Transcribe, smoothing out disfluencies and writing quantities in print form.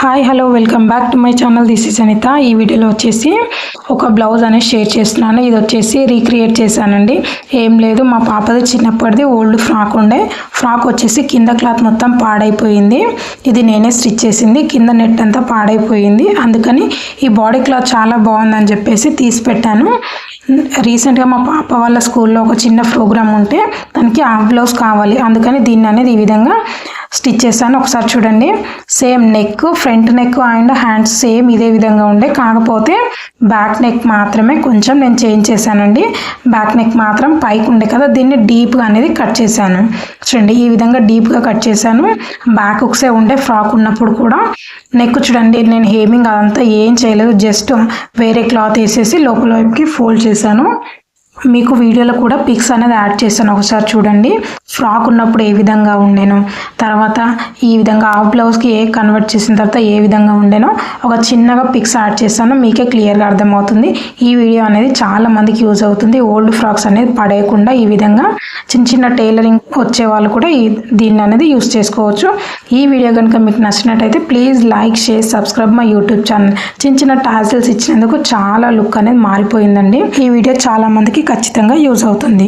Hi hello welcome back to my channel. This is Anitha. ఈ వీడియోలో వచ్చేసి ఒక బ్లౌజ్ అనేది షేర్ చేస్తున్నాను. ఇది వచ్చేసి రీక్రియేట్ చేశానండి. ఏం లేదు, మా పాపది చిన్నప్పటిది ఓల్డ్ ఫ్రాక్ ఉండే. ఫ్రాక్ వచ్చేసి కింద క్లాత్ మొత్తం పాడైపోయింది. ఇది నేనే స్టిచ్ చేసింది. కింద నెట్ అంతా పాడైపోయింది. అందుకని ఈ బాడీ క్లాత్ చాలా బాగుందని చెప్పేసి తీసి పెట్టాను. రీసెంట్గా మా పాప వాళ్ళ స్కూల్లో ఒక చిన్న ప్రోగ్రామ్ ఉంటే దానికి హాఫ్ బ్లౌజ్ కావాలి. అందుకని దీన్ని అనేది ఈ విధంగా స్టిచ్ చేశాను. ఒకసారి చూడండి. Same neck, front neck and hands same ఇదే విధంగా ఉండే. కాకపోతే బ్యాక్ నెక్ మాత్రమే కొంచెం నేను చేంజ్ చేశానండి. బ్యాక్ నెక్ మాత్రం పైకి ఉండే కదా, దీన్ని డీప్గా అనేది కట్ చేశాను. చూడండి, ఈ విధంగా డీప్గా కట్ చేశాను. బ్యాక్ ఒకసే ఉండే ఫ్రాక్ ఉన్నప్పుడు కూడా. నెక్ చూడండి, నేను హేమింగ్ అదంతా ఏం చేయలేదు, జస్ట్ వేరే క్లాత్ వేసేసి లోపల వైపుకి ఫోల్డ్ చేశాను. మీకు వీడియోలో కూడా పిక్స్ అనేది యాడ్ చేశాను, ఒకసారి చూడండి. ఫ్రాక్ ఉన్నప్పుడు ఏ విధంగా ఉండేనో, తర్వాత ఈ విధంగా హాఫ్ బ్లౌజ్కి కన్వర్ట్ చేసిన తర్వాత ఏ విధంగా ఉండేనో ఒక చిన్నగా పిక్స్ యాడ్ చేశాను. మీకే క్లియర్గా అర్థమవుతుంది. ఈ వీడియో అనేది చాలా మందికి యూజ్ అవుతుంది. ఓల్డ్ ఫ్రాక్స్ అనేది పడేయకుండా ఈ విధంగా చిన్న చిన్న టైలరింగ్ వచ్చే వాళ్ళు కూడా దీన్ని అనేది యూజ్ చేసుకోవచ్చు. ఈ వీడియో కనుక మీకు నచ్చినట్టయితే please like, share, subscribe my YouTube channel. చిన్న చిన్న టాజిల్స్ ఇచ్చినందుకు చాలా లుక్ అనేది మారిపోయిందండి. ఈ వీడియో చాలా మందికి ఖచ్చితంగా యూజ్ అవుతుంది.